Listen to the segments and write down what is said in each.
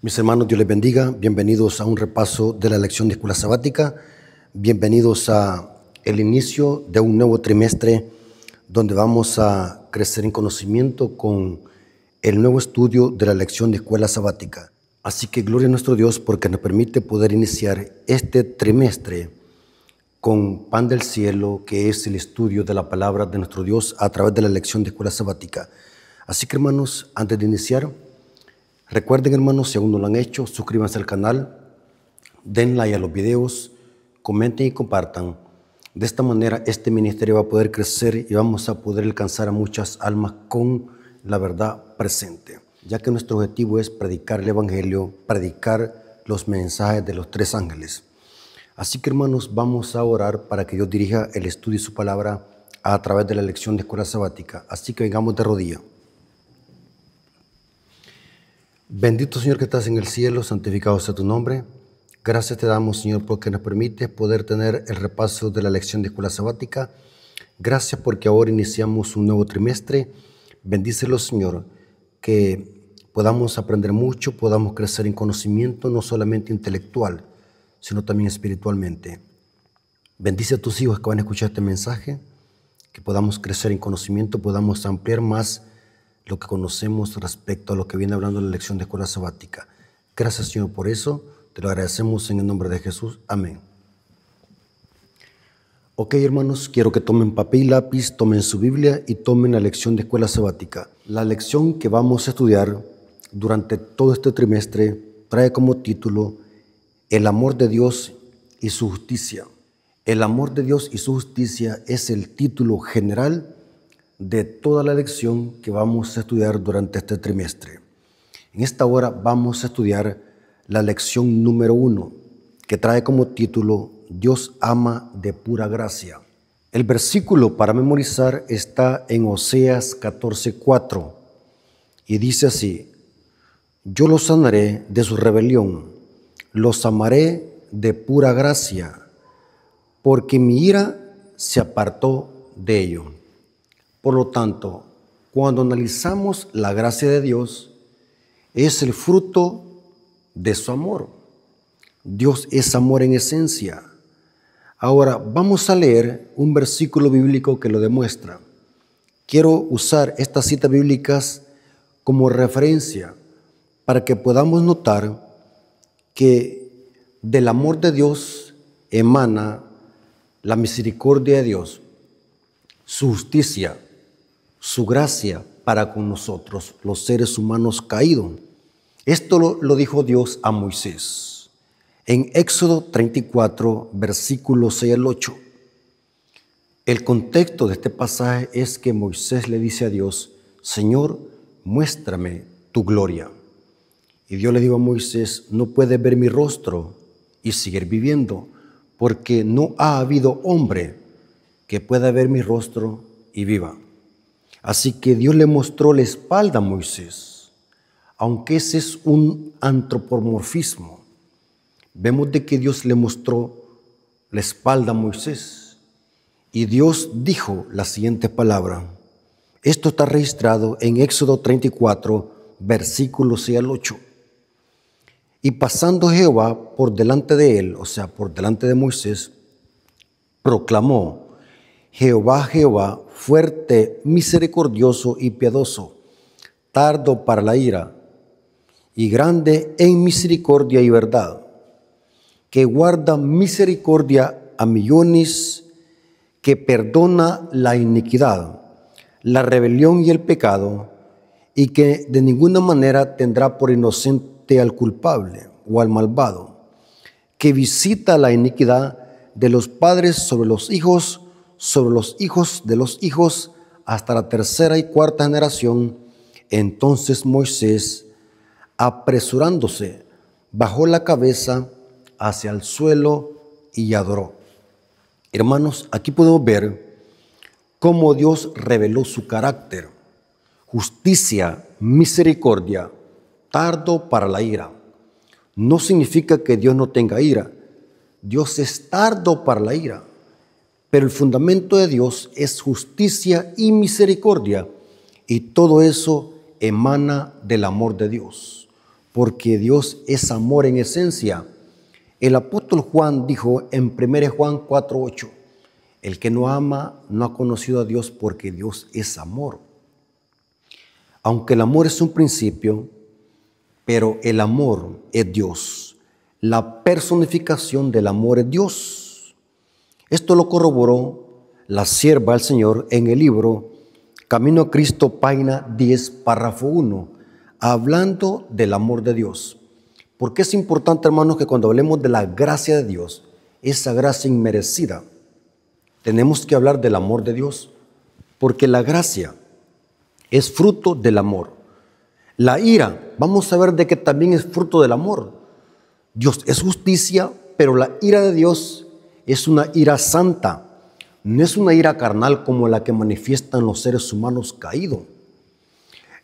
Mis hermanos, Dios les bendiga. Bienvenidos a un repaso de la lección de escuela sabática. Bienvenidos a el inicio de un nuevo trimestre donde vamos a crecer en conocimiento con el nuevo estudio de la lección de escuela sabática. Así que gloria a nuestro Dios porque nos permite poder iniciar este trimestre con pan del cielo, que es el estudio de la palabra de nuestro Dios a través de la lección de escuela sabática. Así que, hermanos, antes de iniciar, recuerden, hermanos, si aún no lo han hecho, suscríbanse al canal, den like a los videos, comenten y compartan. De esta manera este ministerio va a poder crecer y vamos a poder alcanzar a muchas almas con la verdad presente, ya que nuestro objetivo es predicar el evangelio, predicar los mensajes de los tres ángeles. Así que, hermanos, vamos a orar para que Dios dirija el estudio de su palabra a través de la lección de escuela sabática. Así que vengamos de rodillas. Bendito Señor que estás en el cielo, santificado sea tu nombre. Gracias te damos, Señor, porque nos permites poder tener el repaso de la lección de escuela sabática. Gracias porque ahora iniciamos un nuevo trimestre. Bendícelo, Señor, que podamos aprender mucho, podamos crecer en conocimiento, no solamente intelectual, sino también espiritualmente. Bendice a tus hijos que van a escuchar este mensaje, que podamos crecer en conocimiento, podamos ampliar más lo que conocemos respecto a lo que viene hablando la lección de escuela sabática. Gracias, Señor, por eso. Te lo agradecemos en el nombre de Jesús. Amén. Ok, hermanos, quiero que tomen papel y lápiz, tomen su Biblia y tomen la lección de escuela sabática. La lección que vamos a estudiar durante todo este trimestre trae como título El amor de Dios y su justicia. El amor de Dios y su justicia es el título general de toda la lección que vamos a estudiar durante este trimestre. En esta hora vamos a estudiar la lección número 1, que trae como título Dios ama de pura gracia. El versículo para memorizar está en Oseas 14:4 y dice así: Yo los sanaré de su rebelión, los amaré de pura gracia, porque mi ira se apartó de ellos. Por lo tanto, cuando analizamos la gracia de Dios, es el fruto de su amor. Dios es amor en esencia. Ahora vamos a leer un versículo bíblico que lo demuestra. Quiero usar estas citas bíblicas como referencia para que podamos notar que del amor de Dios emana la misericordia de Dios, su justicia, su gracia para con nosotros, los seres humanos caídos. Esto lo dijo Dios a Moisés en Éxodo 34, versículos 6 al 8. El contexto de este pasaje es que Moisés le dice a Dios: Señor, muéstrame tu gloria. Y Dios le dijo a Moisés: no puedes ver mi rostro y seguir viviendo, porque no ha habido hombre que pueda ver mi rostro y viva. Así que Dios le mostró la espalda a Moisés, aunque ese es un antropomorfismo. Vemos de que Dios le mostró la espalda a Moisés y Dios dijo la siguiente palabra. Esto está registrado en Éxodo 34, versículos 6 al 8. Y pasando Jehová por delante de él, o sea, por delante de Moisés, proclamó: Jehová, Jehová, fuerte, misericordioso y piadoso, tardo para la ira, y grande en misericordia y verdad, que guarda misericordia a millones, que perdona la iniquidad, la rebelión y el pecado, y que de ninguna manera tendrá por inocente al culpable o al malvado, que visita la iniquidad de los padres sobre los hijos de los hijos, hasta la tercera y cuarta generación. Entonces Moisés, apresurándose, bajó la cabeza hacia el suelo y adoró. Hermanos, aquí podemos ver cómo Dios reveló su carácter: justicia, misericordia, tardo para la ira. No significa que Dios no tenga ira. Dios es tardo para la ira, pero el fundamento de Dios es justicia y misericordia, y todo eso emana del amor de Dios. porque Dios es amor en esencia. El apóstol Juan dijo en 1 Juan 4:8, el que no ama no ha conocido a Dios porque Dios es amor. Aunque el amor es un principio, pero el amor es Dios. La personificación del amor es Dios. Esto lo corroboró la sierva del Señor en el libro Camino a Cristo, página 10, párrafo 1, hablando del amor de Dios. Porque es importante, hermanos, que cuando hablemos de la gracia de Dios, esa gracia inmerecida, tenemos que hablar del amor de Dios, porque la gracia es fruto del amor. La ira, vamos a ver de que también es fruto del amor. Dios es justicia, pero la ira de Dios es una ira santa. No es una ira carnal como la que manifiestan los seres humanos caídos.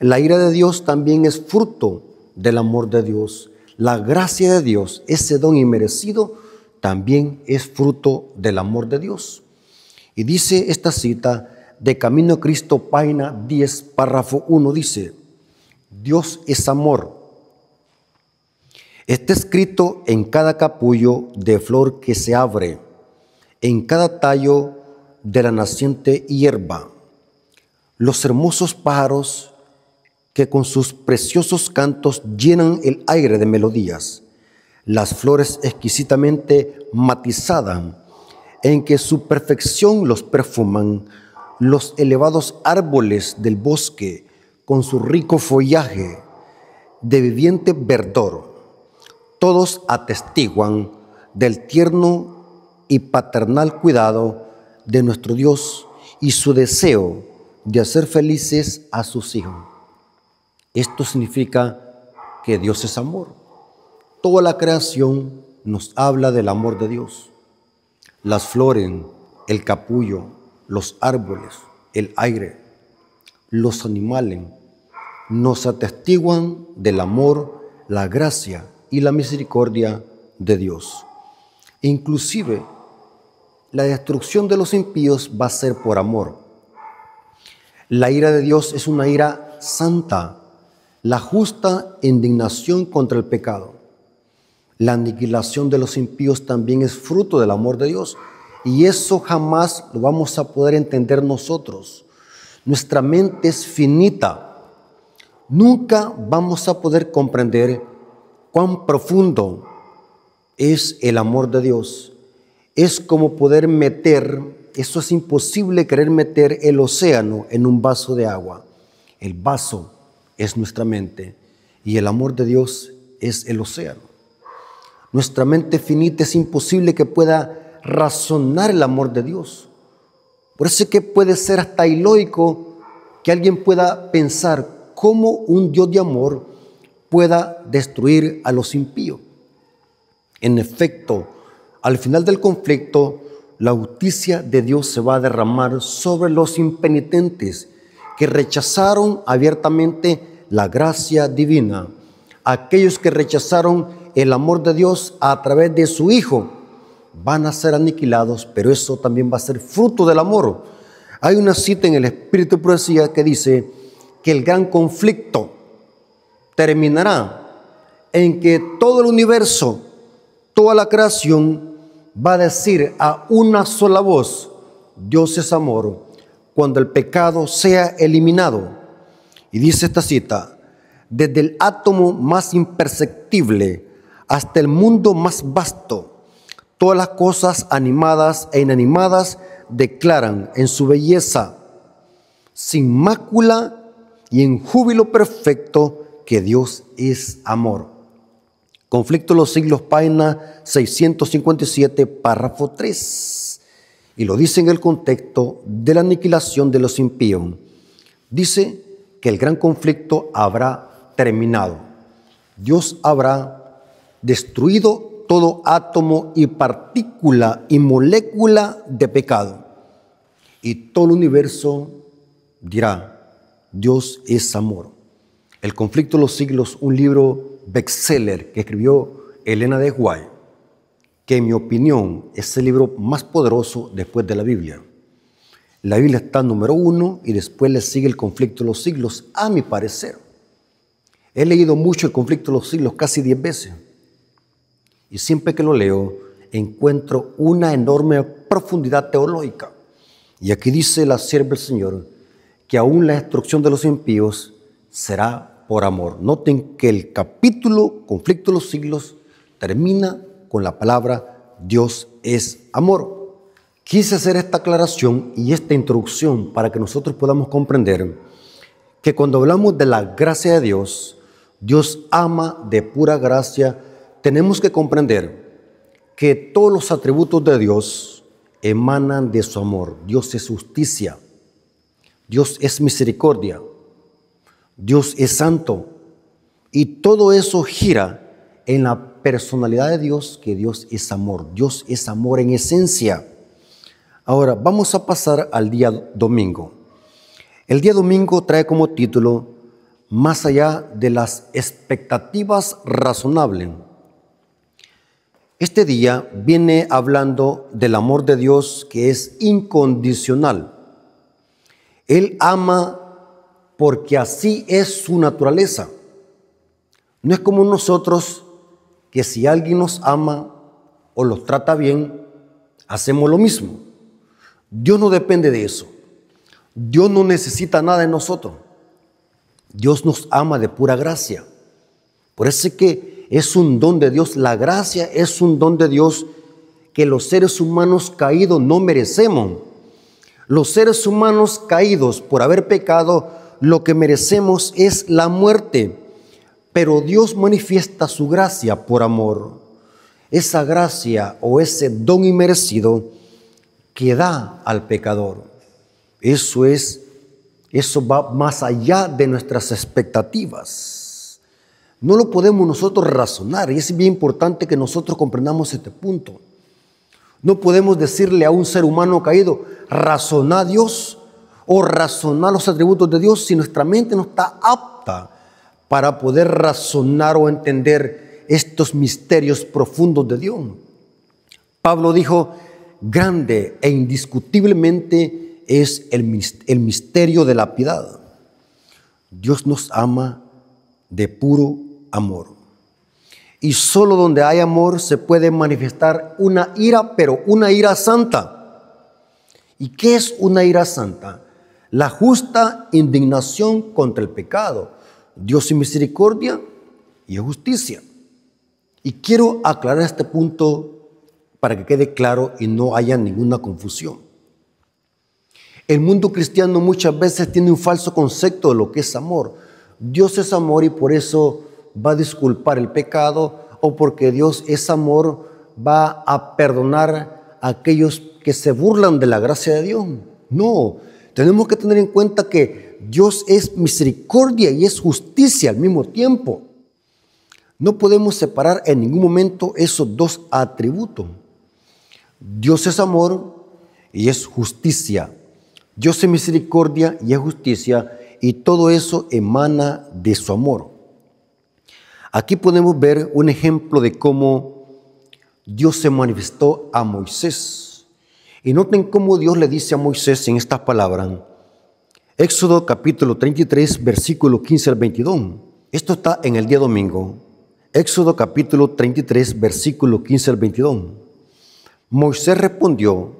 La ira de Dios también es fruto del amor de Dios. La gracia de Dios, ese don inmerecido, también es fruto del amor de Dios. Y dice esta cita de Camino a Cristo, página 10, párrafo 1, dice: Dios es amor. Está escrito en cada capullo de flor que se abre, en cada tallo de la naciente hierba. Los hermosos pájaros que con sus preciosos cantos llenan el aire de melodías, las flores exquisitamente matizadas, en que su perfección los perfuman, los elevados árboles del bosque con su rico follaje de viviente verdor, todos atestiguan del tierno y paternal cuidado de nuestro Dios y su deseo de hacer felices a sus hijos. Esto significa que Dios es amor. Toda la creación nos habla del amor de Dios. Las flores, el capullo, los árboles, el aire, los animales, nos atestiguan del amor, la gracia y la misericordia de Dios. Inclusive, la destrucción de los impíos va a ser por amor. La ira de Dios es una ira santa, la justa indignación contra el pecado. La aniquilación de los impíos también es fruto del amor de Dios, y eso jamás lo vamos a poder entender nosotros. Nuestra mente es finita. Nunca vamos a poder comprender cuán profundo es el amor de Dios. Es como poder meter, eso es imposible querer meter el océano en un vaso de agua. El vaso es nuestra mente y el amor de Dios es el océano. Nuestra mente finita es imposible que pueda razonar el amor de Dios. Por eso es que puede ser hasta ilógico que alguien pueda pensar cómo un Dios de amor pueda destruir a los impíos. En efecto, al final del conflicto, la justicia de Dios se va a derramar sobre los impenitentes que rechazaron abiertamente la gracia divina. Aquellos que rechazaron el amor de Dios a través de su Hijo van a ser aniquilados, pero eso también va a ser fruto del amor. Hay una cita en el Espíritu de Profecía que dice que el gran conflicto terminará en que todo el universo, toda la creación va a decir a una sola voz: Dios es amor, cuando el pecado sea eliminado. Y dice esta cita: desde el átomo más imperceptible hasta el mundo más vasto, todas las cosas animadas e inanimadas declaran en su belleza, sin mácula y en júbilo perfecto, que Dios es amor. Conflicto de los siglos, página 657, párrafo 3. Y lo dice en el contexto de la aniquilación de los impíos. Dice que el gran conflicto habrá terminado. Dios habrá destruido todo átomo y partícula y molécula de pecado. Y todo el universo dirá: Dios es amor. El conflicto de los siglos, un libro bestseller que escribió Elena de White, que en mi opinión es el libro más poderoso después de la Biblia. La Biblia está número 1 y después le sigue el conflicto de los siglos, a mi parecer. He leído mucho el conflicto de los siglos, casi 10 veces. Y siempre que lo leo, encuentro una enorme profundidad teológica. Y aquí dice la sierva del Señor que aún la destrucción de los impíos será por amor. Noten que el capítulo Conflicto de los siglos termina con la palabra Dios es amor. Quise hacer esta aclaración y esta introducción para que nosotros podamos comprender que cuando hablamos de la gracia de Dios, Dios ama de pura gracia, tenemos que comprender que todos los atributos de Dios emanan de su amor. Dios es justicia, Dios es misericordia, Dios es santo, y todo eso gira en la personalidad de Dios, que Dios es amor. Dios es amor en esencia. Ahora vamos a pasar al día domingo. El día domingo trae como título Más allá de las expectativas razonables. Este día viene hablando del amor de Dios, que es incondicional. Él ama porque así es su naturaleza. No es como nosotros, que si alguien nos ama o los trata bien, hacemos lo mismo. Dios no depende de eso. Dios no necesita nada de nosotros. Dios nos ama de pura gracia. Por eso es que es un don de Dios. La gracia es un don de Dios que los seres humanos caídos no merecemos. Los seres humanos caídos por haber pecado, lo que merecemos es la muerte. Pero Dios manifiesta su gracia por amor. Esa gracia o ese don inmerecido que da al pecador. Eso va más allá de nuestras expectativas. No lo podemos nosotros razonar, y es bien importante que nosotros comprendamos este punto. No podemos decirle a un ser humano caído, razona a Dios o razonar los atributos de Dios, si nuestra mente no está apta para poder razonar o entender estos misterios profundos de Dios. Pablo dijo, grande e indiscutiblemente es el misterio de la piedad. Dios nos ama de puro amor. Y solo donde hay amor se puede manifestar una ira, pero una ira santa. ¿Y qué es una ira santa? La justa indignación contra el pecado. Dios es misericordia y es justicia. Y quiero aclarar este punto para que quede claro y no haya ninguna confusión. El mundo cristiano muchas veces tiene un falso concepto de lo que es amor. Dios es amor y por eso va a disculpar el pecado, o porque Dios es amor va a perdonar a aquellos que se burlan de la gracia de Dios. No, tenemos que tener en cuenta que Dios es misericordia y es justicia al mismo tiempo. No podemos separar en ningún momento esos dos atributos. Dios es amor y es justicia. Dios es misericordia y es justicia, y todo eso emana de su amor. Aquí podemos ver un ejemplo de cómo Dios se manifestó a Moisés. Y noten cómo Dios le dice a Moisés en estas palabras. Éxodo capítulo 33, versículo 15 al 22. Esto está en el día domingo. Éxodo capítulo 33, versículo 15 al 22. Moisés respondió,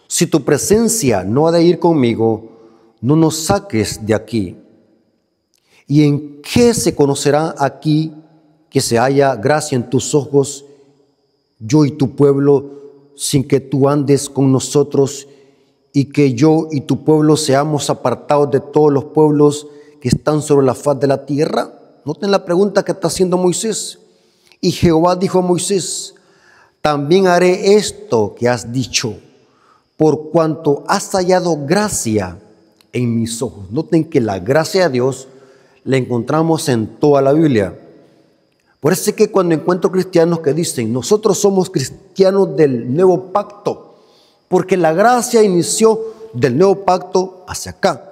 si tu presencia no ha de ir conmigo, no nos saques de aquí. ¿Y en qué se conocerá aquí que se haya gracia en tus ojos, yo y tu pueblo, sin que tú andes con nosotros, y que yo y tu pueblo seamos apartados de todos los pueblos que están sobre la faz de la tierra? Noten la pregunta que está haciendo Moisés. Y Jehová dijo a Moisés, también haré esto que has dicho, por cuanto has hallado gracia en mis ojos. Noten que la gracia de Dios la encontramos en toda la Biblia. Por eso es que cuando encuentro cristianos que dicen, nosotros somos cristianos del nuevo pacto, porque la gracia inició del nuevo pacto hacia acá.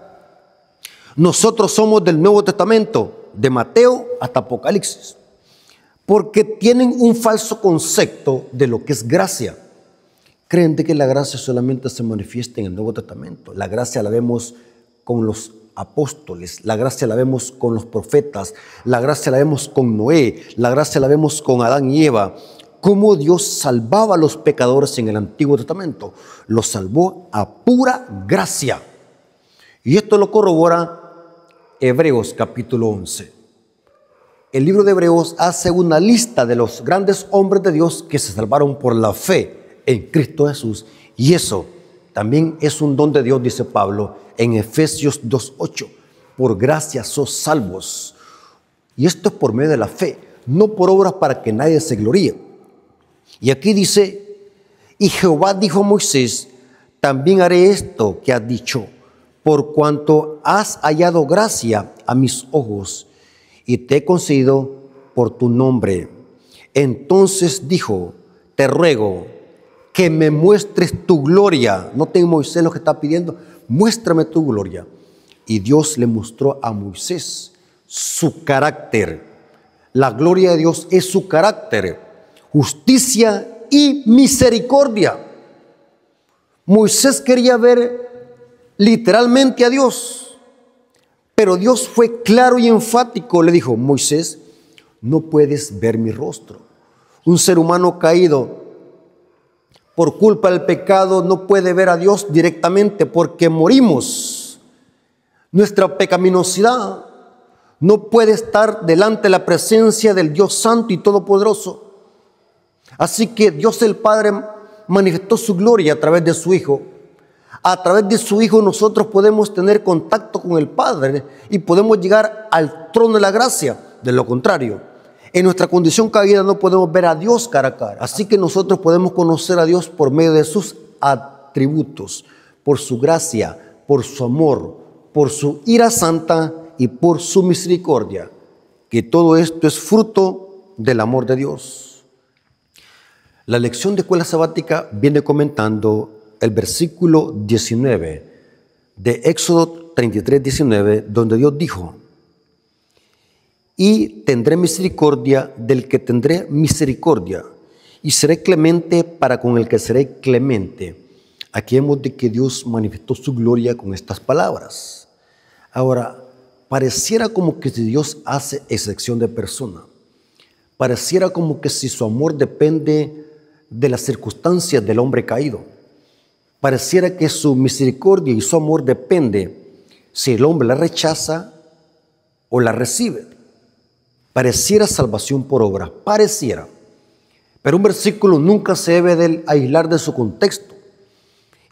Nosotros somos del Nuevo Testamento, de Mateo hasta Apocalipsis, porque tienen un falso concepto de lo que es gracia. Creen de que la gracia solamente se manifiesta en el Nuevo Testamento. La gracia la vemos con los apóstoles, la gracia la vemos con los profetas, la gracia la vemos con Noé, la gracia la vemos con Adán y Eva. Cómo Dios salvaba a los pecadores en el Antiguo Testamento. Los salvó a pura gracia. Y esto lo corrobora Hebreos capítulo 11. El libro de Hebreos hace una lista de los grandes hombres de Dios que se salvaron por la fe en Cristo Jesús. Y eso también es un don de Dios, dice Pablo en Efesios 2:8. Por gracia sos salvos. Y esto es por medio de la fe, no por obras para que nadie se gloríe. Y aquí dice, y Jehová dijo a Moisés, también haré esto que has dicho, por cuanto has hallado gracia a mis ojos, y te he concedido por tu nombre. Entonces dijo, te ruego que me muestres tu gloria. Noten Moisés lo que está pidiendo, muéstrame tu gloria. Y Dios le mostró a Moisés su carácter. La gloria de Dios es su carácter, justicia y misericordia. Moisés quería ver literalmente a Dios, pero Dios fue claro y enfático. Le dijo, Moisés, no puedes ver mi rostro. Un ser humano caído por culpa del pecado no puede ver a Dios directamente porque morimos. Nuestra pecaminosidad no puede estar delante de la presencia del Dios Santo y Todopoderoso. Así que Dios el Padre manifestó su gloria a través de su Hijo. A través de su Hijo nosotros podemos tener contacto con el Padre y podemos llegar al trono de la gracia. De lo contrario, en nuestra condición caída no podemos ver a Dios cara a cara. Así que nosotros podemos conocer a Dios por medio de sus atributos, por su gracia, por su amor, por su ira santa y por su misericordia. Que todo esto es fruto del amor de Dios. La lección de escuela sabática viene comentando el versículo 19 de Éxodo 33:19, donde Dios dijo, y tendré misericordia del que tendré misericordia, y seré clemente para con el que seré clemente. Aquí vemos de que Dios manifestó su gloria con estas palabras. Ahora, pareciera como que si Dios hace excepción de persona, pareciera como que si su amor depende de las circunstancias del hombre caído. Pareciera que su misericordia y su amor depende si el hombre la rechaza o la recibe. Pareciera salvación por obra, pareciera. Pero un versículo nunca se debe de aislar de su contexto.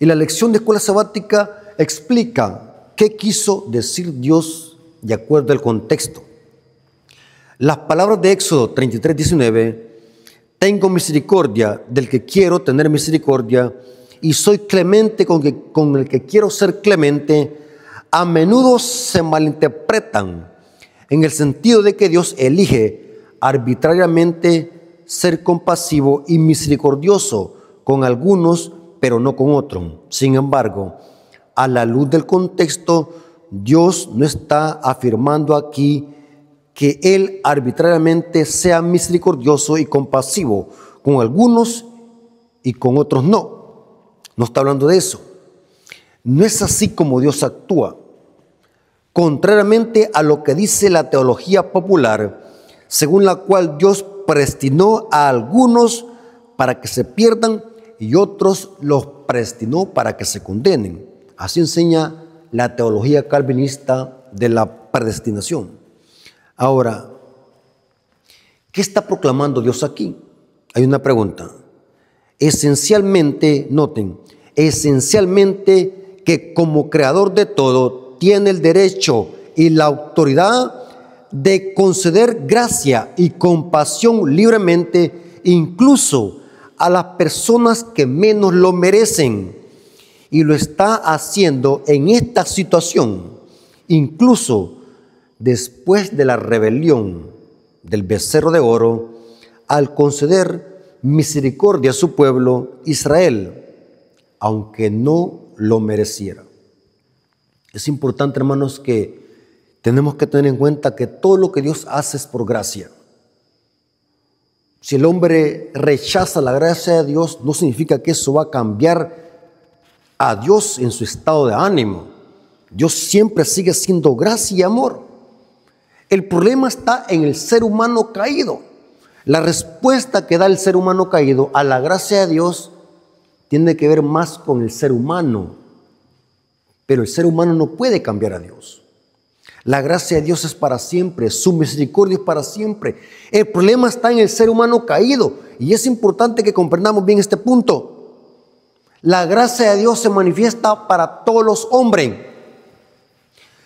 Y la lección de escuela sabática explica qué quiso decir Dios de acuerdo al contexto. Las palabras de Éxodo 33:19, tengo misericordia del que quiero tener misericordia y soy clemente con el que quiero ser clemente, a menudo se malinterpretan en el sentido de que Dios elige arbitrariamente ser compasivo y misericordioso con algunos, pero no con otros. Sin embargo, a la luz del contexto, Dios no está afirmando aquí que Él arbitrariamente sea misericordioso y compasivo con algunos y con otros no. No está hablando de eso. No es así como Dios actúa. Contrariamente a lo que dice la teología popular, según la cual Dios predestinó a algunos para que se pierdan y otros los predestinó para que se condenen. Así enseña la teología calvinista de la predestinación. Ahora, ¿qué está proclamando Dios aquí? Hay una pregunta. Esencialmente, noten, esencialmente que como creador de todo tiene el derecho y la autoridad de conceder gracia y compasión libremente, incluso a las personas que menos lo merecen. Y lo está haciendo en esta situación, incluso después de la rebelión del becerro de oro, al conceder misericordia a su pueblo Israel, aunque no lo mereciera. Es importante, hermanos, que tenemos que tener en cuenta que todo lo que Dios hace es por gracia. Si el hombre rechaza la gracia de Dios, no significa que eso va a cambiar a Dios en su estado de ánimo. Dios siempre sigue siendo gracia y amor. El problema está en el ser humano caído. La respuesta que da el ser humano caído a la gracia de Dios tiene que ver más con el ser humano. Pero el ser humano no puede cambiar a Dios. La gracia de Dios es para siempre, su misericordia es para siempre. El problema está en el ser humano caído y es importante que comprendamos bien este punto. La gracia de Dios se manifiesta para todos los hombres,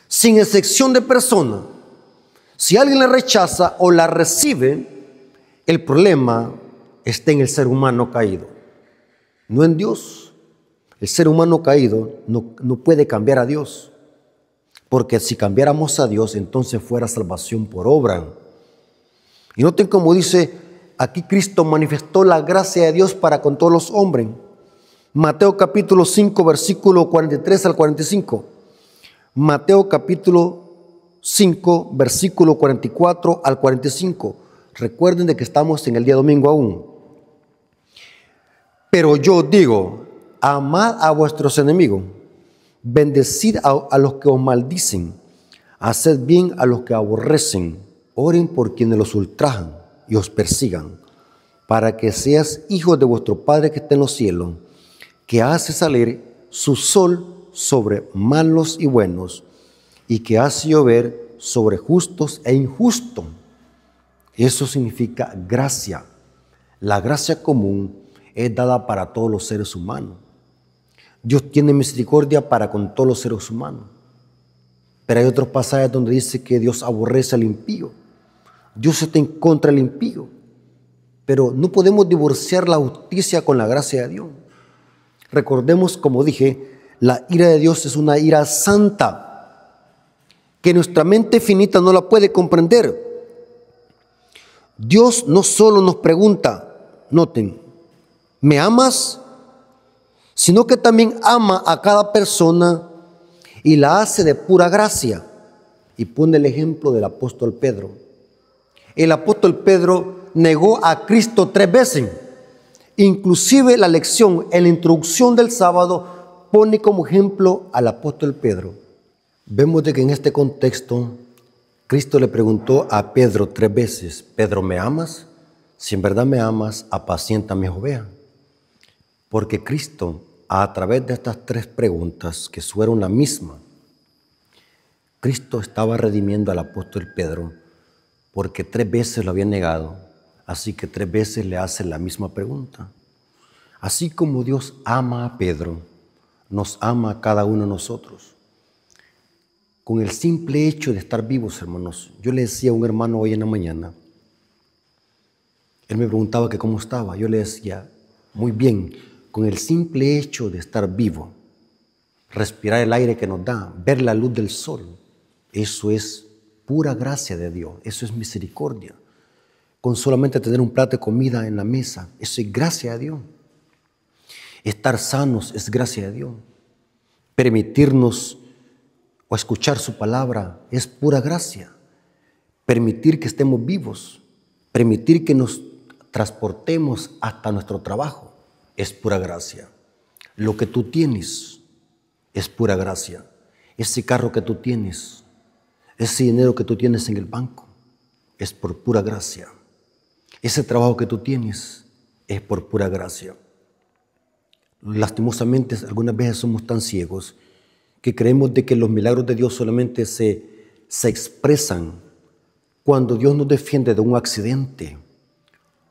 sin excepción de persona. Si alguien la rechaza o la recibe, el problema está en el ser humano caído, no en Dios. El ser humano caído no puede cambiar a Dios. Porque si cambiáramos a Dios, entonces fuera salvación por obra. Y noten cómo dice, aquí Cristo manifestó la gracia de Dios para con todos los hombres. Mateo capítulo 5, versículo 43 al 45. Mateo capítulo 5, versículo 44 al 45. Recuerden de que estamos en el día domingo aún. Pero yo digo, amad a vuestros enemigos. Bendecid a los que os maldicen, haced bien a los que aborrecen, oren por quienes los ultrajan y os persigan, para que seas hijos de vuestro Padre que está en los cielos, que hace salir su sol sobre malos y buenos, y que hace llover sobre justos e injustos. Eso significa gracia. La gracia común es dada para todos los seres humanos. Dios tiene misericordia para con todos los seres humanos. Pero hay otros pasajes donde dice que Dios aborrece al impío. Dios está en contra del impío. Pero no podemos divorciar la justicia con la gracia de Dios. Recordemos, como dije, la ira de Dios es una ira santa, que nuestra mente finita no la puede comprender. Dios no solo nos pregunta, noten, ¿me amas? Sino que también ama a cada persona y la hace de pura gracia. Y pone el ejemplo del apóstol Pedro. El apóstol Pedro negó a Cristo 3 veces. Inclusive la lección en la introducción del sábado pone como ejemplo al apóstol Pedro. Vemos de que en este contexto Cristo le preguntó a Pedro 3 veces, Pedro, ¿me amas? Si en verdad me amas, apacienta mis ovejas. Porque Cristo, a través de estas 3 preguntas, que fueron la misma, Cristo estaba redimiendo al apóstol Pedro, porque 3 veces lo había negado, así que 3 veces le hace la misma pregunta. Así como Dios ama a Pedro, nos ama a cada uno de nosotros. Con el simple hecho de estar vivos, hermanos, yo le decía a un hermano hoy en la mañana, él me preguntaba que cómo estaba, yo le decía, muy bien. Con el simple hecho de estar vivo, respirar el aire que nos da, ver la luz del sol, eso es pura gracia de Dios, eso es misericordia. Con solamente tener un plato de comida en la mesa, eso es gracia de Dios. Estar sanos es gracia de Dios. Permitirnos o escuchar su palabra es pura gracia. Permitir que estemos vivos, permitir que nos transportemos hasta nuestro trabajo, es pura gracia. Lo que tú tienes es pura gracia. Ese carro que tú tienes, ese dinero que tú tienes en el banco, es por pura gracia. Ese trabajo que tú tienes es por pura gracia. Lastimosamente, algunas veces somos tan ciegos que creemos de que los milagros de Dios solamente se expresan cuando Dios nos defiende de un accidente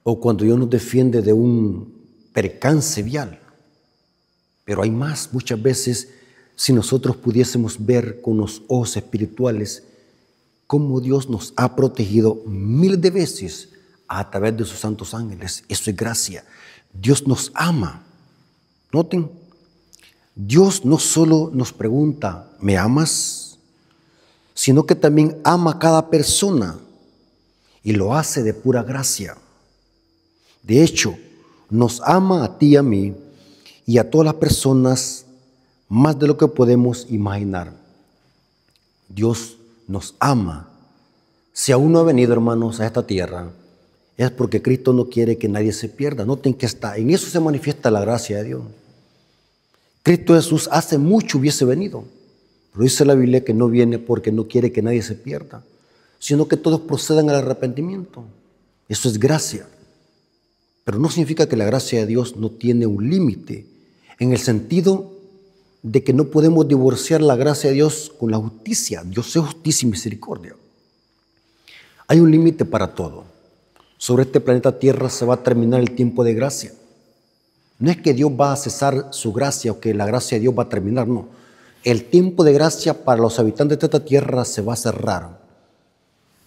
o cuando Dios nos defiende de un percance vial. Pero hay más. Muchas veces, si nosotros pudiésemos ver con los ojos espirituales cómo Dios nos ha protegido miles de veces a través de sus santos ángeles, eso es gracia. Dios nos ama. Noten, Dios no solo nos pregunta, ¿me amas? Sino que también ama a cada persona y lo hace de pura gracia. De hecho, nos ama a ti y a mí y a todas las personas más de lo que podemos imaginar. Dios nos ama. Si aún no ha venido, hermanos, a esta tierra, es porque Cristo no quiere que nadie se pierda. Noten que en eso se manifiesta la gracia de Dios. Cristo Jesús hace mucho hubiese venido, Pero dice la Biblia que no viene porque no quiere que nadie se pierda, sino que todos procedan al arrepentimiento. Eso es gracia. Pero no significa que la gracia de Dios no tiene un límite, en el sentido de que no podemos divorciar la gracia de Dios con la justicia. Dios es justicia y misericordia. Hay un límite para todo. Sobre este planeta Tierra se va a terminar el tiempo de gracia. No es que Dios va a cesar su gracia o que la gracia de Dios va a terminar, no. El tiempo de gracia para los habitantes de esta tierra se va a cerrar.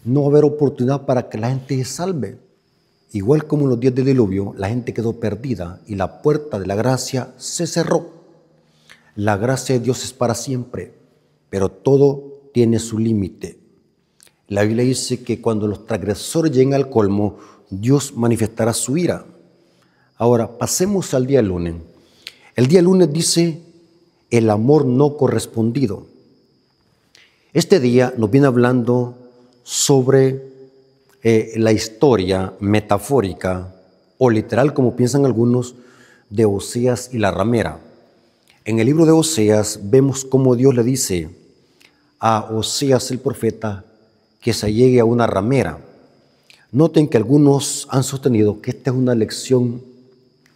No va a haber oportunidad para que la gente se salve. Igual como en los días del diluvio, la gente quedó perdida y la puerta de la gracia se cerró. La gracia de Dios es para siempre, pero todo tiene su límite. La Biblia dice que cuando los transgresores lleguen al colmo, Dios manifestará su ira. Ahora, pasemos al día lunes. El día lunes dice el amor no correspondido. Este día nos viene hablando sobre la historia metafórica o literal, como piensan algunos, de Oseas y la ramera. En el libro de Oseas vemos cómo Dios le dice a Oseas el profeta que se llegue a una ramera. Noten que algunos han sostenido que esta es una lección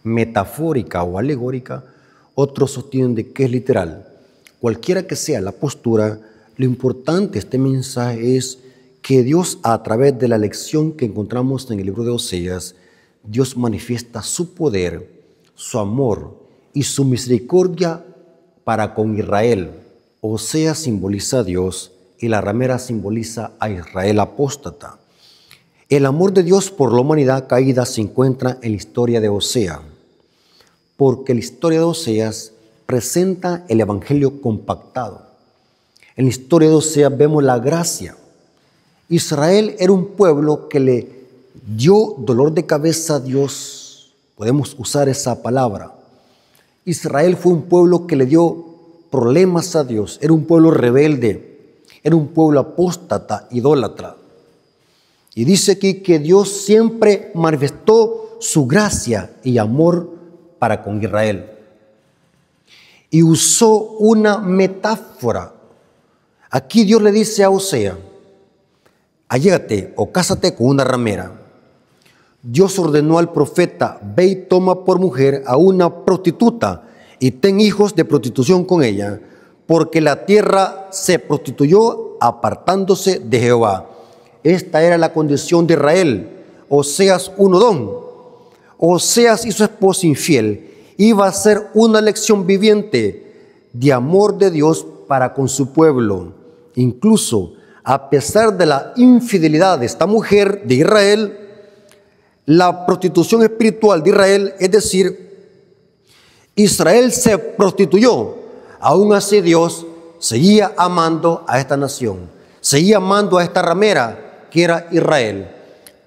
metafórica o alegórica, otros sostienen de que es literal. Cualquiera que sea la postura, lo importante de este mensaje es que Dios, a través de la lección que encontramos en el libro de Oseas, Dios manifiesta su poder, su amor y su misericordia para con Israel. Oseas simboliza a Dios y la ramera simboliza a Israel apóstata. El amor de Dios por la humanidad caída se encuentra en la historia de Oseas, porque la historia de Oseas presenta el evangelio compactado. En la historia de Oseas vemos la gracia. Israel era un pueblo que le dio dolor de cabeza a Dios. Podemos usar esa palabra. Israel fue un pueblo que le dio problemas a Dios. Era un pueblo rebelde. Era un pueblo apóstata, idólatra. Y dice aquí que Dios siempre manifestó su gracia y amor para con Israel. Y usó una metáfora. Aquí Dios le dice a Oseas: allégate o cásate con una ramera. Dios ordenó al profeta: ve y toma por mujer a una prostituta y ten hijos de prostitución con ella, porque la tierra se prostituyó apartándose de Jehová. Esta era la condición de Israel. Oseas 1:2. Oseas y su esposa infiel iba a ser una lección viviente de amor de Dios para con su pueblo. Incluso a pesar de la infidelidad de esta mujer de Israel, la prostitución espiritual de Israel, es decir, Israel se prostituyó, aún así Dios seguía amando a esta nación, seguía amando a esta ramera que era Israel,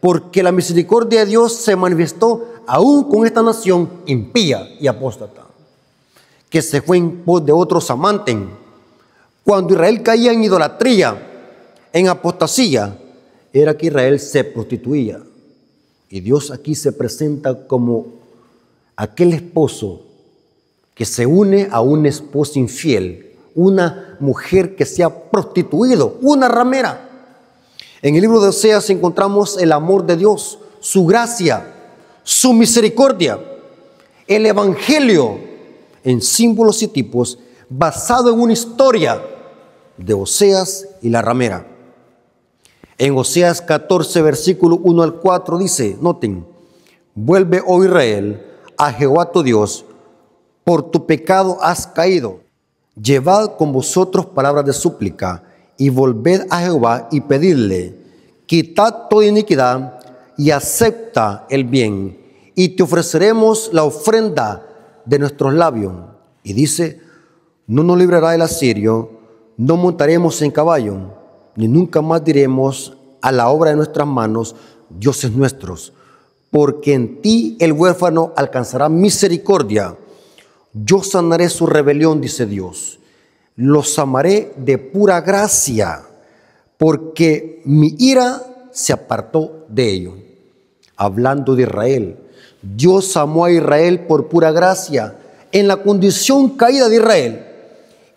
porque la misericordia de Dios se manifestó aún con esta nación impía y apóstata, que se fue en pos de otros amantes. Cuando Israel caía en idolatría, en apostasía, era que Israel se prostituía. Y Dios aquí se presenta como aquel esposo que se une a una esposa infiel, una mujer que se ha prostituido, una ramera. En el libro de Oseas encontramos el amor de Dios, su gracia, su misericordia, el evangelio en símbolos y tipos basado en una historia de Oseas y la ramera. En Oseas 14, versículo 1 al 4 dice, noten: vuelve, oh Israel, a Jehová tu Dios, por tu pecado has caído. Llevad con vosotros palabras de súplica y volved a Jehová y pedidle: quitad toda iniquidad y acepta el bien, y te ofreceremos la ofrenda de nuestros labios. Y dice: no nos librará el asirio, no montaremos en caballo, ni nunca más diremos a la obra de nuestras manos, dioses nuestros, porque en ti el huérfano alcanzará misericordia. Yo sanaré su rebelión, dice Dios. Los amaré de pura gracia, porque mi ira se apartó de ellos. Hablando de Israel, Dios amó a Israel por pura gracia, en la condición caída de Israel.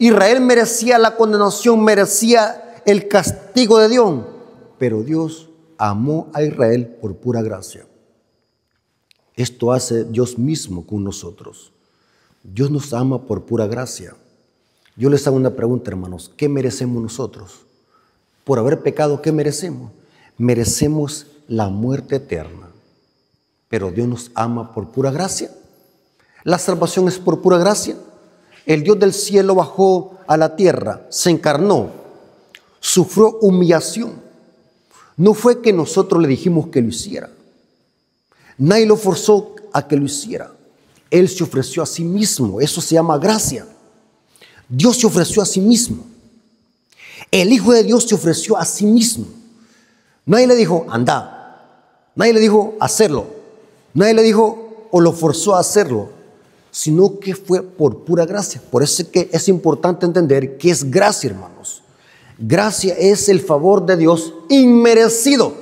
Israel merecía la condenación, merecía el castigo de Dios, pero Dios amó a Israel por pura gracia. Esto hace Dios mismo con nosotros. Dios nos ama por pura gracia. Yo les hago una pregunta, hermanos. ¿Qué merecemos nosotros? Por haber pecado, ¿qué merecemos? Merecemos la muerte eterna. Pero Dios nos ama por pura gracia. La salvación es por pura gracia. El Dios del cielo bajó a la tierra, se encarnó, sufrió humillación. No fue que nosotros le dijimos que lo hiciera. Nadie lo forzó a que lo hiciera. Él se ofreció a sí mismo. Eso se llama gracia. Dios se ofreció a sí mismo. El Hijo de Dios se ofreció a sí mismo. Nadie le dijo, anda. Nadie le dijo, hacerlo. Nadie le dijo o lo forzó a hacerlo, sino que fue por pura gracia. Por eso es que es importante entender qué es gracia, hermanos. Gracia es el favor de Dios inmerecido.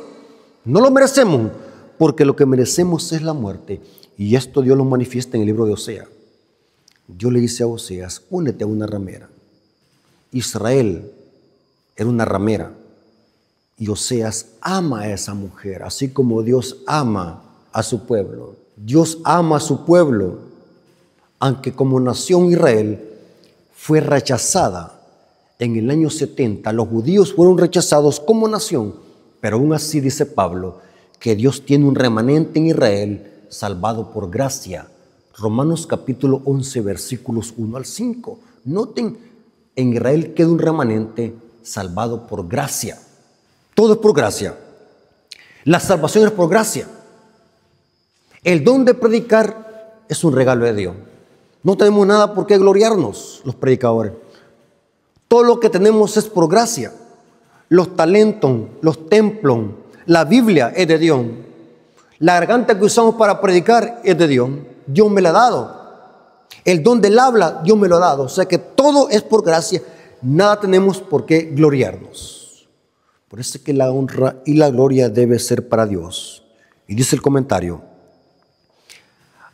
No lo merecemos, porque lo que merecemos es la muerte. Y esto Dios lo manifiesta en el libro de Oseas. Dios le dice a Oseas, únete a una ramera. Israel era una ramera. Y Oseas ama a esa mujer, así como Dios ama a su pueblo. Dios ama a su pueblo, aunque como nación Israel fue rechazada en el año 70. Los judíos fueron rechazados como nación, pero aún así dice Pablo que Dios tiene un remanente en Israel salvado por gracia. Romanos capítulo 11, versículos 1 al 5. Noten, en Israel queda un remanente salvado por gracia. Todo es por gracia. La salvación es por gracia. El don de predicar es un regalo de Dios. No tenemos nada por qué gloriarnos los predicadores. Todo lo que tenemos es por gracia. Los talentos, los templos, la Biblia es de Dios. La garganta que usamos para predicar es de Dios. Dios me la ha dado. El don del habla, Dios me lo ha dado. O sea que todo es por gracia. Nada tenemos por qué gloriarnos. Por eso es que la honra y la gloria debe ser para Dios. Y dice el comentario: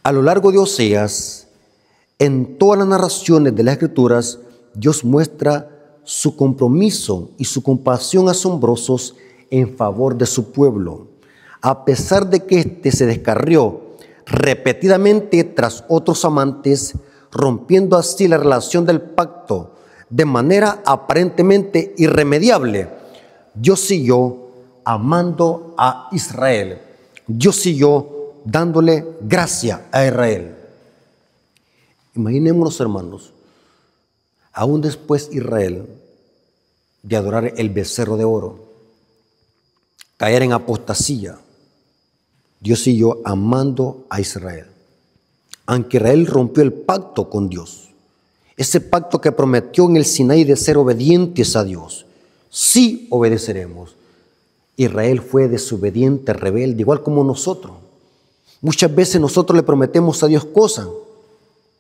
a lo largo de Oseas, en todas las narraciones de las Escrituras, Dios muestra su compromiso y su compasión asombrosos en favor de su pueblo. A pesar de que éste se descarrió repetidamente tras otros amantes, rompiendo así la relación del pacto de manera aparentemente irremediable, Dios siguió amando a Israel. Dios siguió dándole gracia a Israel. Imaginémonos, hermanos, aún después Israel de adorar el becerro de oro, caer en apostasía, Dios siguió amando a Israel. Aunque Israel rompió el pacto con Dios, ese pacto que prometió en el Sinaí de ser obedientes a Dios, sí obedeceremos. Israel fue desobediente, rebelde, igual como nosotros. Muchas veces nosotros le prometemos a Dios cosas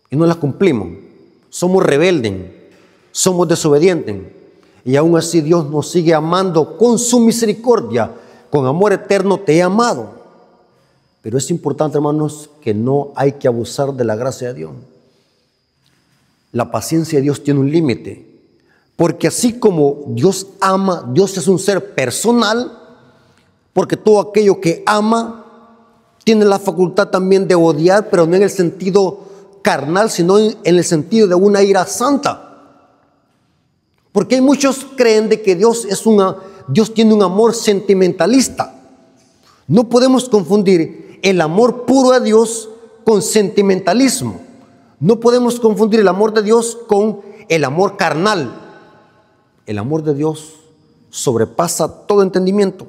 y no las cumplimos. Somos rebeldes, somos desobedientes. Y aún así Dios nos sigue amando con su misericordia. Con amor eterno te he amado. Pero es importante, hermanos, que no hay que abusar de la gracia de Dios. La paciencia de Dios tiene un límite. Porque así como Dios ama, Dios es un ser personal, porque todo aquello que ama tiene la facultad también de odiar, pero no en el sentido carnal, sino en el sentido de una ira santa. Porque hay muchos creen de que Dios tiene un amor sentimentalista. No podemos confundir el amor puro de Dios con sentimentalismo. No podemos confundir el amor de Dios con el amor carnal. El amor de Dios sobrepasa todo entendimiento.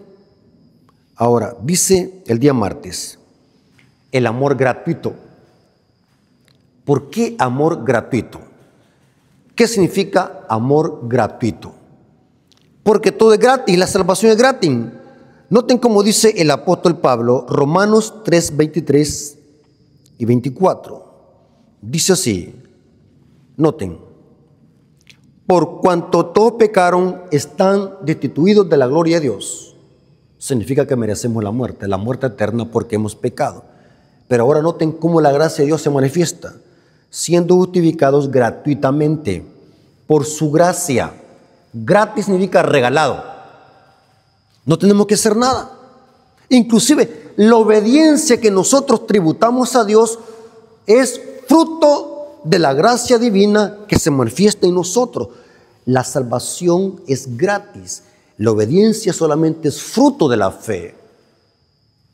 Ahora, dice el día martes, el amor gratuito. ¿Por qué amor gratuito? ¿Qué significa amor gratuito? Porque todo es gratis, la salvación es gratis. Noten cómo dice el apóstol Pablo, Romanos 3, 23 y 24. Dice así, noten, por cuanto todos pecaron, están destituidos de la gloria de Dios. Significa que merecemos la muerte eterna porque hemos pecado. Pero ahora noten cómo la gracia de Dios se manifiesta, siendo justificados gratuitamente por su gracia. Gratis significa regalado. No tenemos que hacer nada. Inclusive la obediencia que nosotros tributamos a Dios es fruto de la gracia divina que se manifiesta en nosotros. La salvación es gratis. La obediencia solamente es fruto de la fe.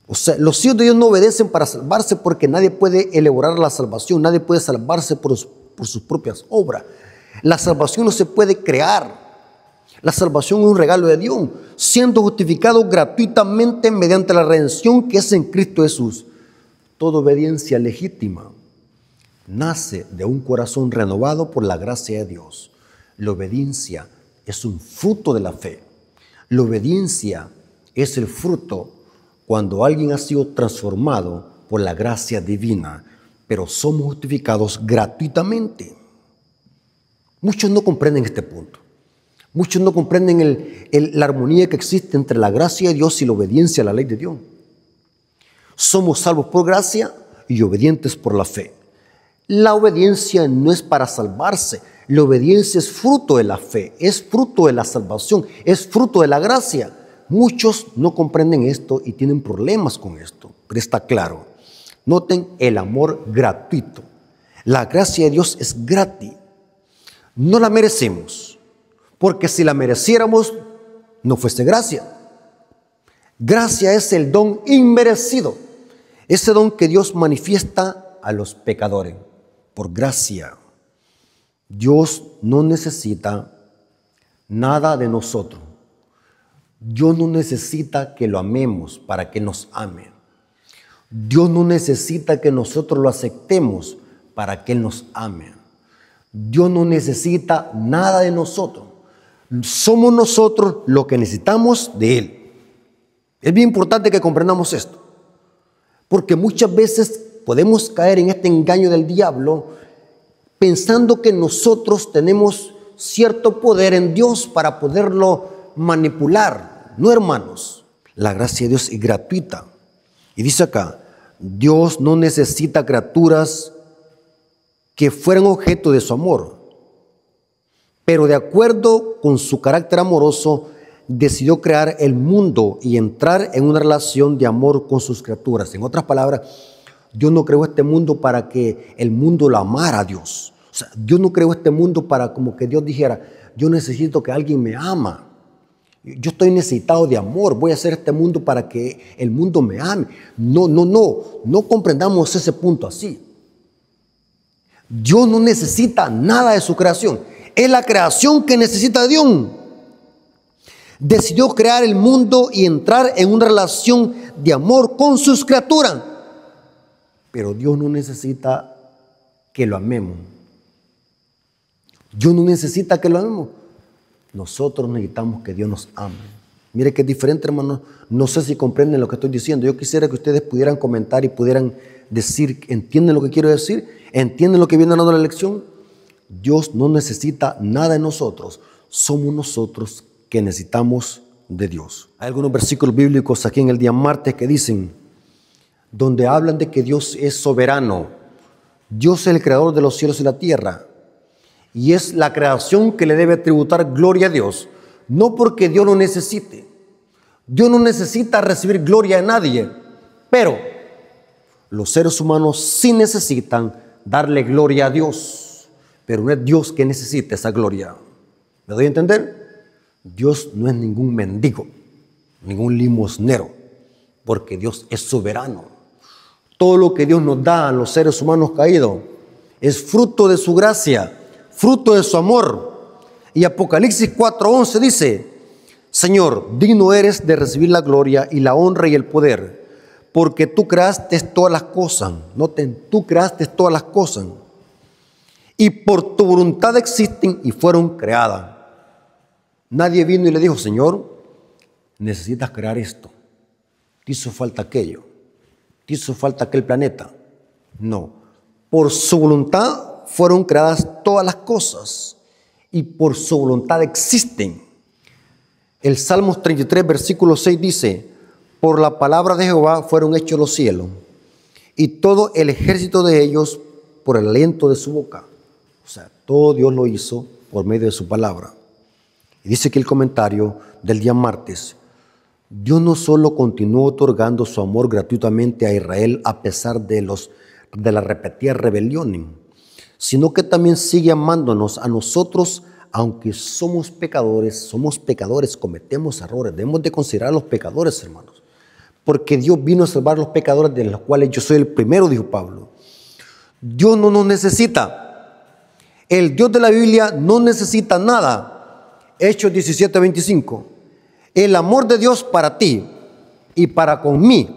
O sea, los hijos de Dios no obedecen para salvarse, porque nadie puede elaborar la salvación, nadie puede salvarse por sus propias obras. La salvación no se puede crear. La salvación es un regalo de Dios, siendo justificado gratuitamente mediante la redención que es en Cristo Jesús. Toda obediencia legítima nace de un corazón renovado por la gracia de Dios. La obediencia es un fruto de la fe. La obediencia es el fruto cuando alguien ha sido transformado por la gracia divina, pero somos justificados gratuitamente. Muchos no comprenden este punto. Muchos no comprenden la armonía que existe entre la gracia de Dios y la obediencia a la ley de Dios. Somos salvos por gracia y obedientes por la fe. La obediencia no es para salvarse. La obediencia es fruto de la fe, es fruto de la salvación, es fruto de la gracia. Muchos no comprenden esto y tienen problemas con esto, pero está claro. Noten el amor gratuito. La gracia de Dios es gratis. No la merecemos, porque si la mereciéramos, no fuese gracia. Gracia es el don inmerecido, ese don que Dios manifiesta a los pecadores, por gracia. Dios no necesita nada de nosotros. Dios no necesita que lo amemos para que nos ame. Dios no necesita que nosotros lo aceptemos para que Él nos ame. Dios no necesita nada de nosotros. Somos nosotros lo que necesitamos de Él. Es bien importante que comprendamos esto, porque muchas veces podemos caer en este engaño del diablo pensando que nosotros tenemos cierto poder en Dios para poderlo manipular. No, hermanos, la gracia de Dios es gratuita. Y dice acá, Dios no necesita criaturas que fueran objeto de su amor, pero de acuerdo con su carácter amoroso, decidió crear el mundo y entrar en una relación de amor con sus criaturas. En otras palabras, Dios no creó este mundo para que el mundo lo amara a Dios. O sea, Dios no creó este mundo para como que Dios dijera, yo necesito que alguien me ama. Yo estoy necesitado de amor, voy a hacer este mundo para que el mundo me ame. No comprendamos ese punto así. Dios no necesita nada de su creación. Es la creación que necesita de Dios. Decidió crear el mundo y entrar en una relación de amor con sus criaturas. Pero Dios no necesita que lo amemos. Dios no necesita que lo amemos. Nosotros necesitamos que Dios nos ame. Mire que es diferente, hermanos. No sé si comprenden lo que estoy diciendo. Yo quisiera que ustedes pudieran comentar y pudieran decir, ¿entienden lo que quiero decir? ¿Entienden lo que viene dando la lección? Dios no necesita nada de nosotros. Somos nosotros que necesitamos de Dios. Hay algunos versículos bíblicos aquí en el día martes que dicen, donde hablan de que Dios es soberano. Dios es el creador de los cielos y la tierra. Y es la creación que le debe tributar gloria a Dios. No porque Dios lo necesite. Dios no necesita recibir gloria de nadie. Pero los seres humanos sí necesitan darle gloria a Dios. Pero no es Dios que necesita esa gloria. ¿Me doy a entender? Dios no es ningún mendigo, ningún limosnero, porque Dios es soberano. Todo lo que Dios nos da a los seres humanos caídos es fruto de su gracia, fruto de su amor. Y Apocalipsis 4:11 dice, Señor, digno eres de recibir la gloria y la honra y el poder, porque tú creaste todas las cosas. Noten, tú creaste todas las cosas. Y por tu voluntad existen y fueron creadas. Nadie vino y le dijo, Señor, necesitas crear esto. Te hizo falta aquello. Te hizo falta aquel planeta. No. Por su voluntad fueron creadas todas las cosas. Y por su voluntad existen. El Salmos 33, versículo 6 dice, por la palabra de Jehová fueron hechos los cielos, y todo el ejército de ellos por el aliento de su boca. O sea, todo Dios lo hizo por medio de su palabra. Y dice que el comentario del día martes: Dios no solo continuó otorgando su amor gratuitamente a Israel a pesar de las repetidas rebeliones, sino que también sigue amándonos a nosotros, aunque somos pecadores, cometemos errores. Debemos de considerar a los pecadores, hermanos, porque Dios vino a salvar a los pecadores, de los cuales yo soy el primero, dijo Pablo. Dios no nos necesita. El Dios de la Biblia no necesita nada. Hechos 17:25. El amor de Dios para ti y para con mí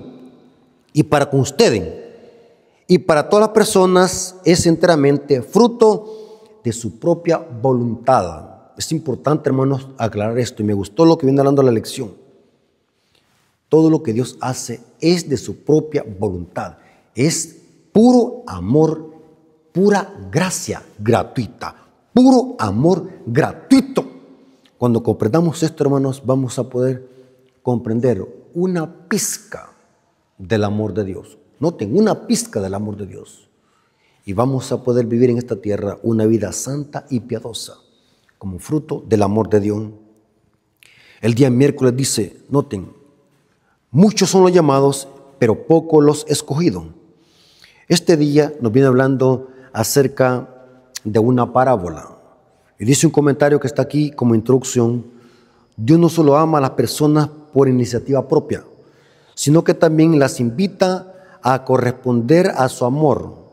y para con ustedes y para todas las personas es enteramente fruto de su propia voluntad. Es importante, hermanos, aclarar esto, y me gustó lo que viene hablando la lección. Todo lo que Dios hace es de su propia voluntad. Es puro amor, pura gracia gratuita, puro amor gratuito. Cuando comprendamos esto, hermanos, vamos a poder comprender una pizca del amor de Dios. Noten, una pizca del amor de Dios. Y vamos a poder vivir en esta tierra una vida santa y piadosa, como fruto del amor de Dios. El día miércoles dice, noten, muchos son los llamados, pero pocos los escogidos. Este día nos viene hablando acerca de una parábola. Y dice un comentario que está aquí como introducción: Dios no solo ama a las personas por iniciativa propia, sino que también las invita a corresponder a su amor.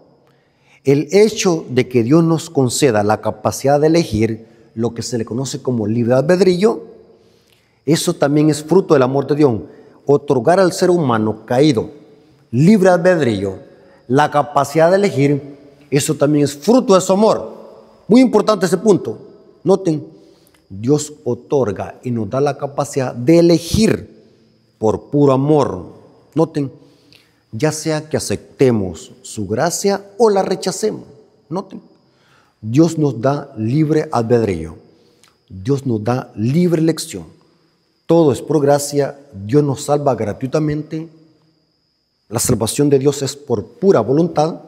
El hecho de que Dios nos conceda la capacidad de elegir lo que se le conoce como libre albedrío, eso también es fruto del amor de Dios. Otorgar al ser humano caído libre albedrío, la capacidad de elegir, eso también es fruto de su amor. Muy importante ese punto. Noten, Dios otorga y nos da la capacidad de elegir por puro amor. Noten, ya sea que aceptemos su gracia o la rechacemos. Noten, Dios nos da libre albedrío. Dios nos da libre elección. Todo es por gracia. Dios nos salva gratuitamente. La salvación de Dios es por pura voluntad.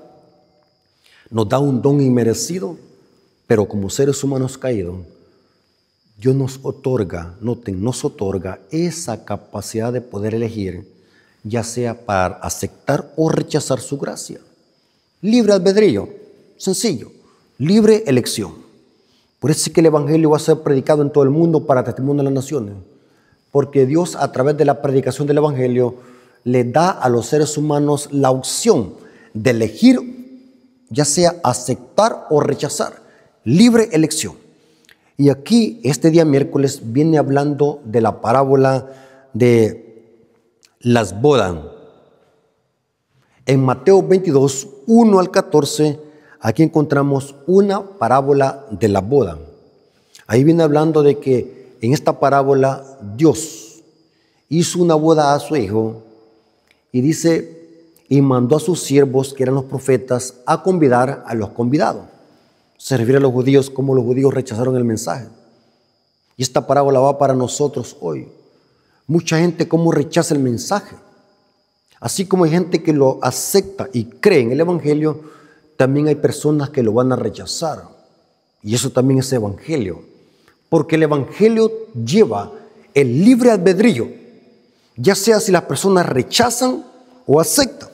Nos da un don inmerecido. Pero como seres humanos caídos, Dios nos otorga, noten, nos otorga esa capacidad de poder elegir, ya sea para aceptar o rechazar su gracia. Libre albedrío, sencillo, libre elección. Por eso es que el Evangelio va a ser predicado en todo el mundo para testimonio de las naciones, porque Dios, a través de la predicación del Evangelio, le da a los seres humanos la opción de elegir, ya sea aceptar o rechazar. Libre elección. Y aquí, este día miércoles, viene hablando de la parábola de las bodas. En Mateo 22, 1 al 14, aquí encontramos una parábola de la boda. Ahí viene hablando de que en esta parábola Dios hizo una boda a su hijo y dice, y mandó a sus siervos, que eran los profetas, a convidar a los convidados. Se refiere a los judíos, como los judíos rechazaron el mensaje. Y esta parábola va para nosotros hoy. Mucha gente como rechaza el mensaje. Así como hay gente que lo acepta y cree en el Evangelio, también hay personas que lo van a rechazar. Y eso también es Evangelio. Porque el Evangelio lleva el libre albedrío, ya sea si las personas rechazan o aceptan.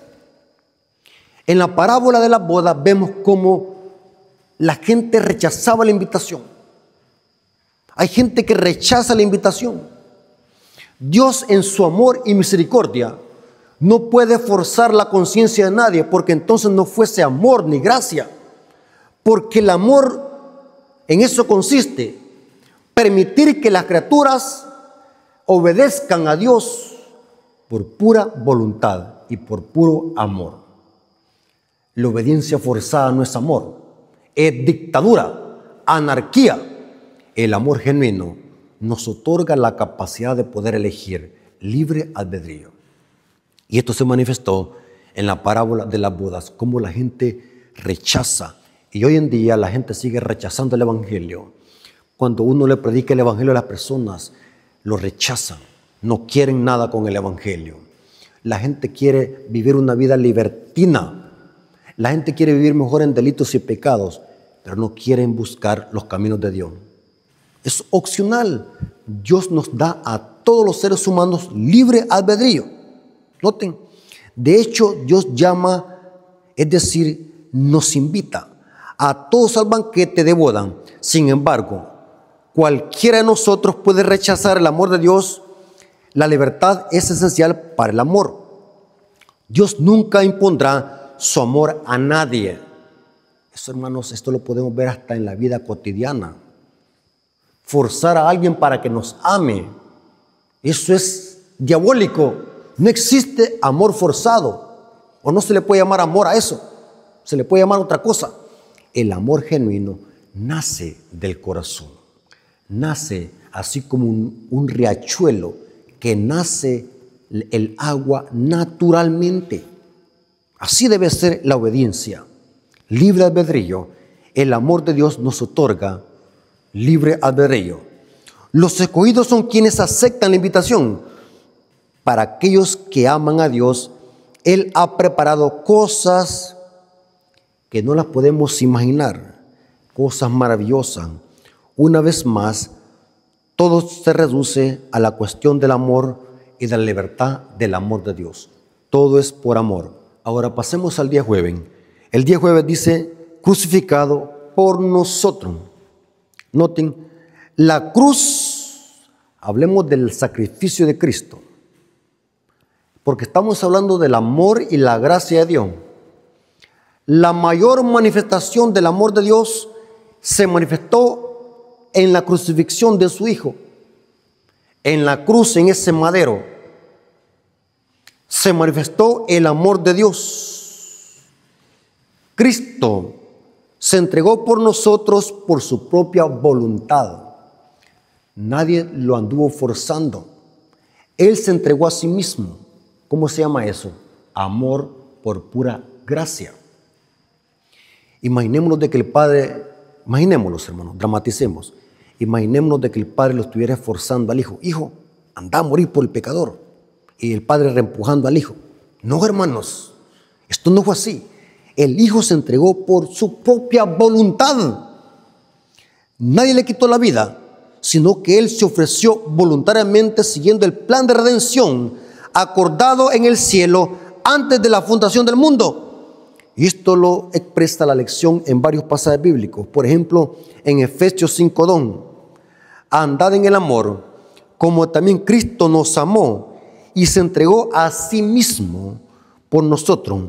En la parábola de las bodas vemos cómo la gente rechazaba la invitación. Hay gente que rechaza la invitación. Dios, en su amor y misericordia, no puede forzar la conciencia de nadie, porque entonces no fuese amor ni gracia. Porque el amor en eso consiste: permitir que las criaturas obedezcan a Dios por pura voluntad y por puro amor. La obediencia forzada no es amor. Es dictadura, anarquía. El amor genuino nos otorga la capacidad de poder elegir libre albedrío. Y esto se manifestó en la parábola de las bodas, cómo la gente rechaza. Y hoy en día la gente sigue rechazando el Evangelio. Cuando uno le predica el Evangelio a las personas, lo rechazan. No quieren nada con el Evangelio. La gente quiere vivir una vida libertina. La gente quiere vivir mejor en delitos y pecados. pero no quieren buscar los caminos de Dios. Es opcional. Dios nos da a todos los seres humanos libre albedrío. Noten, de hecho Dios llama, es decir, nos invita a todos al banquete de boda. Sin embargo, cualquiera de nosotros puede rechazar el amor de Dios. La libertad es esencial para el amor. Dios nunca impondrá su amor a nadie. Eso, hermanos, esto lo podemos ver hasta en la vida cotidiana. Forzar a alguien para que nos ame, eso es diabólico. No existe amor forzado, o no se le puede llamar amor a eso, se le puede llamar otra cosa. El amor genuino nace del corazón, nace así como un riachuelo que nace el agua naturalmente. Así debe ser la obediencia. Libre albedrío. El amor de Dios nos otorga libre albedrío. Los escogidos son quienes aceptan la invitación. Para aquellos que aman a Dios, Él ha preparado cosas que no las podemos imaginar, cosas maravillosas. Una vez más, todo se reduce a la cuestión del amor y de la libertad del amor de Dios. Todo es por amor. Ahora pasemos al día jueves. El día jueves dice, crucificado por nosotros. Noten, la cruz, hablemos del sacrificio de Cristo, porque estamos hablando del amor y la gracia de Dios. La mayor manifestación del amor de Dios se manifestó en la crucifixión de su Hijo. En la cruz, en ese madero, se manifestó el amor de Dios. Cristo se entregó por nosotros por su propia voluntad. Nadie lo anduvo forzando. Él se entregó a sí mismo. ¿Cómo se llama eso? Amor por pura gracia. Imaginémonos de que el Padre, imaginémonos, hermanos, dramaticemos. Imaginémonos de que el Padre lo estuviera forzando al Hijo. Hijo, anda a morir por el pecador. Y el Padre reempujando al Hijo. No, hermanos, esto no fue así. El Hijo se entregó por su propia voluntad. Nadie le quitó la vida, sino que Él se ofreció voluntariamente siguiendo el plan de redención acordado en el cielo antes de la fundación del mundo. Y esto lo expresa la lección en varios pasajes bíblicos. Por ejemplo, en Efesios 5:2. Andad en el amor, como también Cristo nos amó y se entregó a sí mismo por nosotros,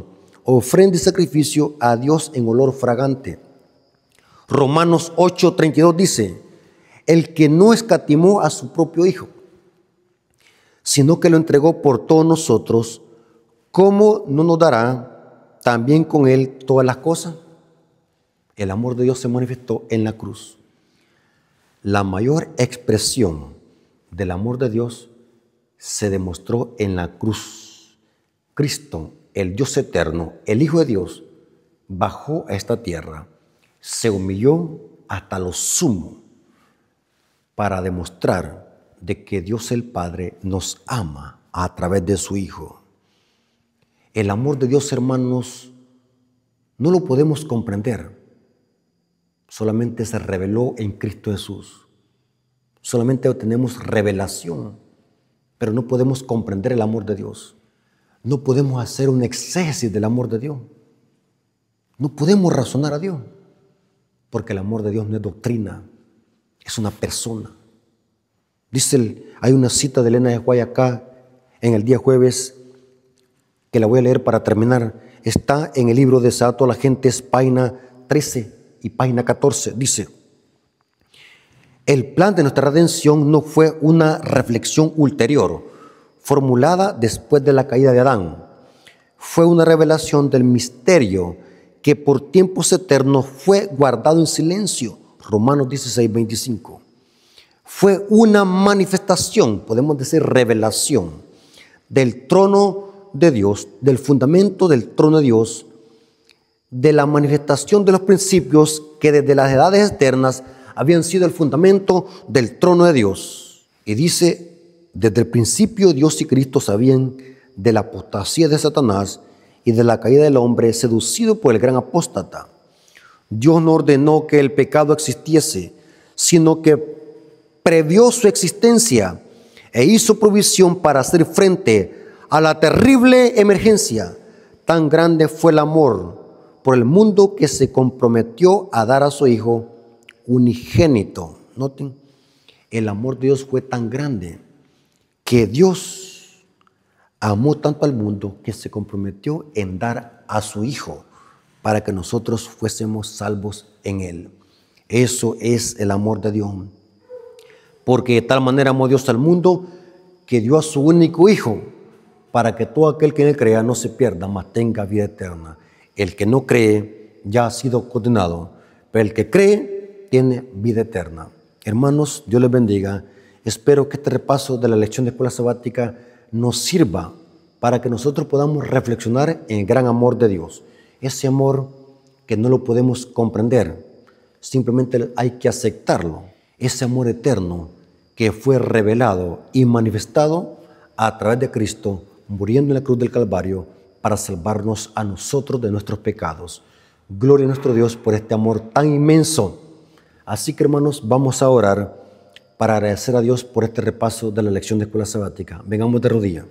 ofrenda y sacrificio a Dios en olor fragante. Romanos 8:32 dice, el que no escatimó a su propio Hijo, sino que lo entregó por todos nosotros, ¿cómo no nos dará también con Él todas las cosas? El amor de Dios se manifestó en la cruz. La mayor expresión del amor de Dios se demostró en la cruz. Cristo, el Dios eterno, el Hijo de Dios, bajó a esta tierra, se humilló hasta lo sumo para demostrar de que Dios el Padre nos ama a través de su Hijo. El amor de Dios, hermanos, no lo podemos comprender. Solamente se reveló en Cristo Jesús. Solamente tenemos revelación, pero no podemos comprender el amor de Dios. No podemos hacer un exégesis del amor de Dios. No podemos razonar a Dios, porque el amor de Dios no es doctrina, es una persona. Dice, hay una cita de Elena de White acá en el día jueves, que la voy a leer para terminar. Está en el libro de Sato a la gente, es página 13 y página 14. Dice, el plan de nuestra redención no fue una reflexión ulterior, formulada después de la caída de Adán. Fue una revelación del misterio que por tiempos eternos fue guardado en silencio. Romanos 16:25. Fue una manifestación, podemos decir revelación, del trono de Dios, del fundamento del trono de Dios, de la manifestación de los principios que desde las edades eternas habían sido el fundamento del trono de Dios. Y dice, desde el principio Dios y Cristo sabían de la apostasía de Satanás y de la caída del hombre seducido por el gran apóstata. Dios no ordenó que el pecado existiese, sino que previó su existencia e hizo provisión para hacer frente a la terrible emergencia. Tan grande fue el amor por el mundo que se comprometió a dar a su Hijo unigénito. Noten, el amor de Dios fue tan grande que Dios amó tanto al mundo que se comprometió en dar a su Hijo para que nosotros fuésemos salvos en Él. Eso es el amor de Dios. Porque de tal manera amó Dios al mundo que dio a su único Hijo para que todo aquel que en Él crea no se pierda, mas tenga vida eterna. El que no cree ya ha sido condenado, pero el que cree tiene vida eterna. Hermanos, Dios les bendiga. Espero que este repaso de la lección de escuela sabática nos sirva para que nosotros podamos reflexionar en el gran amor de Dios. Ese amor que no lo podemos comprender, simplemente hay que aceptarlo. Ese amor eterno que fue revelado y manifestado a través de Cristo, muriendo en la cruz del Calvario para salvarnos a nosotros de nuestros pecados. Gloria a nuestro Dios por este amor tan inmenso. Así que, hermanos, vamos a orar para agradecer a Dios por este repaso de la lección de escuela sabática. Vengamos de rodillas.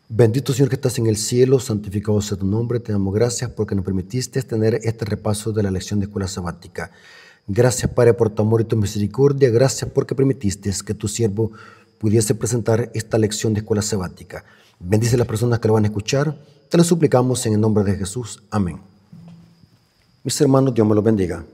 Bendito Señor que estás en el cielo, santificado sea tu nombre. Te damos gracias porque nos permitiste tener este repaso de la lección de escuela sabática. Gracias, Padre, por tu amor y tu misericordia. Gracias porque permitiste que tu siervo pudiese presentar esta lección de escuela sabática. Bendice a las personas que lo van a escuchar. Te lo suplicamos en el nombre de Jesús. Amén. Mis hermanos, Dios me los bendiga.